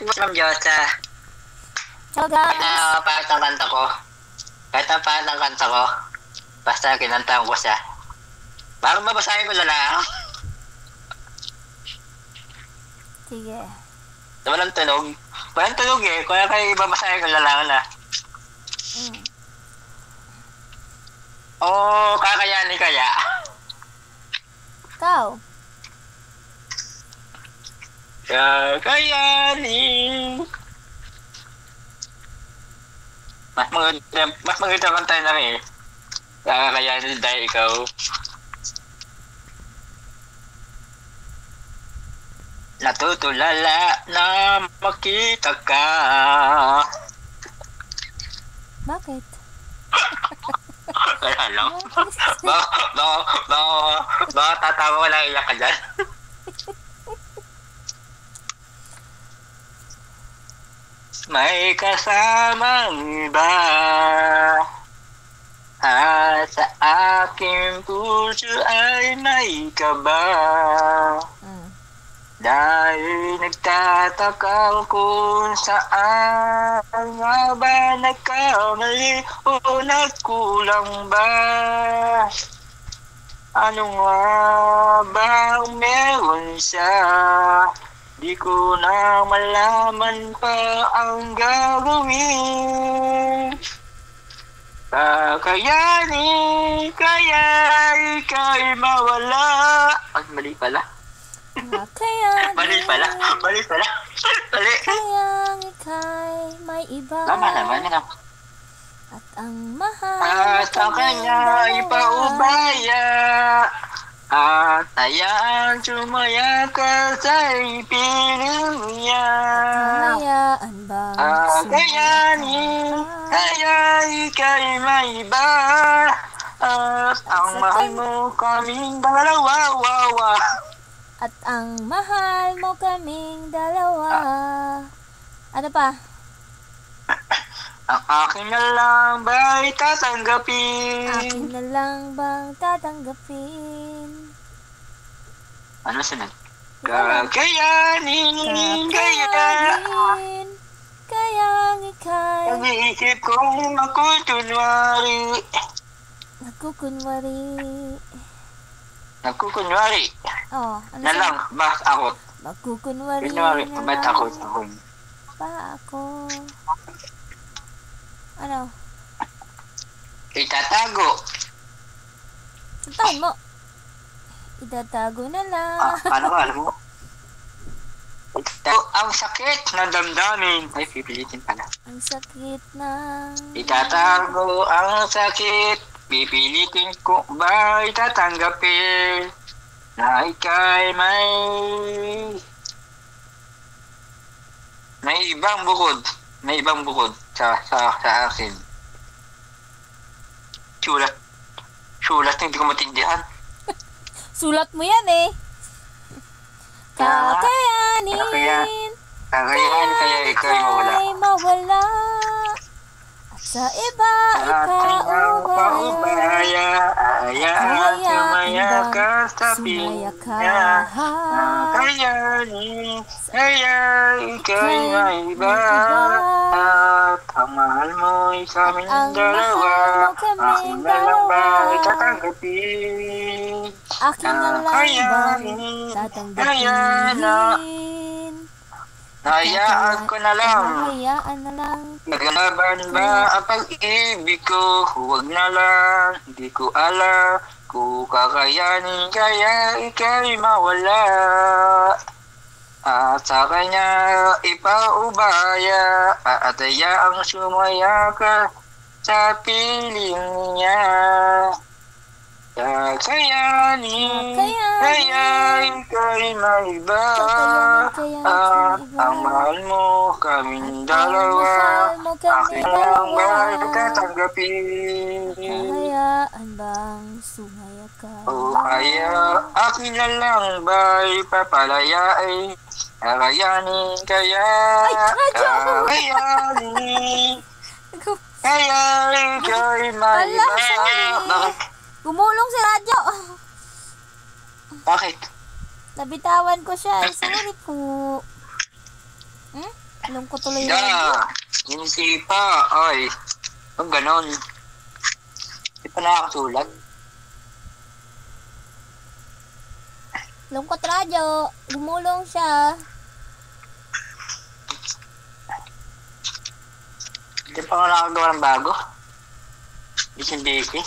po Ma'am Josa. Ciao guys! Kahit ang kanta ko. Kahit ang pahat ng kanta ko. Basta kinantahan ko siya. Parang mabasahin ko na lang. Sige. Walang tunog. Walang tunog eh. Kaya kayo ibabasahin ko na lang na. Oo, kakayanin kaya. Ikaw? Kakayanin. Mas maganda kanta na rin eh. Kakayanin dahil ikaw. Natutulala na makita ka. Bakit? Wala lang. Baka tatawa ko lang iyak ka dyan. May kasamang iba at sa aking puso ay may kaba. Dahil nagtataka kung saan nga ba nagkamali o nagkulang ba? Ano nga ba ang meron siya? Di ko na malaman pa ang gagawin. Kakayanin, kaya ika'y mawala. Ay, mali pala. Mali pala. Mali. Kayang ika'y may iba. Tama naman, ano? At ang mahal At ang kanya ipaubaya. At hayaan sumaya ka sa ipiling niya. Hayaan ba Kayanin, kaya ika'y may iba. At ang mahal mo kaming dalawa, wawa. At ang mahal mo kaming dalawa. Ano pa? Ang akin na lang ba'y tatanggapin? Akin na lang bang tatanggapin? Ano sunod? Kakayanin, Kakayanin, kayang ika'y Pag-iisip kong ako'y kunwari. Nagkukunwari. Oh, ano Na lang, bak ako. Magkukunwari Kunwari, na ba't lang ako? pa ako. Ano? Itatago. Suntahin mo. Itatago na lang. Paano ba, alam mo? Ito ang sakit ng damdamin. Ay, pipilitin pala. Ang sakit ng... Itatago ang sakit. Pipilitin ko ba itatanggapin? Na ika'y may ibang bukod. May ibang bukod sa akin. Sulat hindi ko matindihan. Sulat mo yan eh. Kakayanin. Kakayanin kaya ika'y mawala. At sa iba paubaya. Hayaan sumaya ka sa pinya. Kakayanin kaya ika'y may iba. At ang mahal mo'y kaming dalawa. Akin na lang ba itatanggapin? Akin na lang bang tatanggapin? Hayaan ko na lang. Hayaan na lang. Naglaban ba ang pag-ibig ko? Huwag na lang. Hindi ko alam kung kakayanin kaya ika'y mawala. At sa kanya ipaubaya. At hayaang sumaya ka sa piling niya. Kakayanin, kaya ika'y may iba. At ang mahal mo kaming dalawa. Akin lang ba tatanggapin? Hayaan bang sumaya ka? O kaya akin na lang ba ipapalayain? Kakayanin kaya. Kakayanin, kaya ika'y may iba. Bakit? Gumulong si radyo. Bakit? Nabitawan ko siya. Sorry po. Alam ko tuloy Da, yun. hindi pa. Ay, ang ganon. Hindi pa nakakasulat. Lungkot radyo. Gumulong siya. Hindi pa ako nakagawa ng bago. Biki-biki.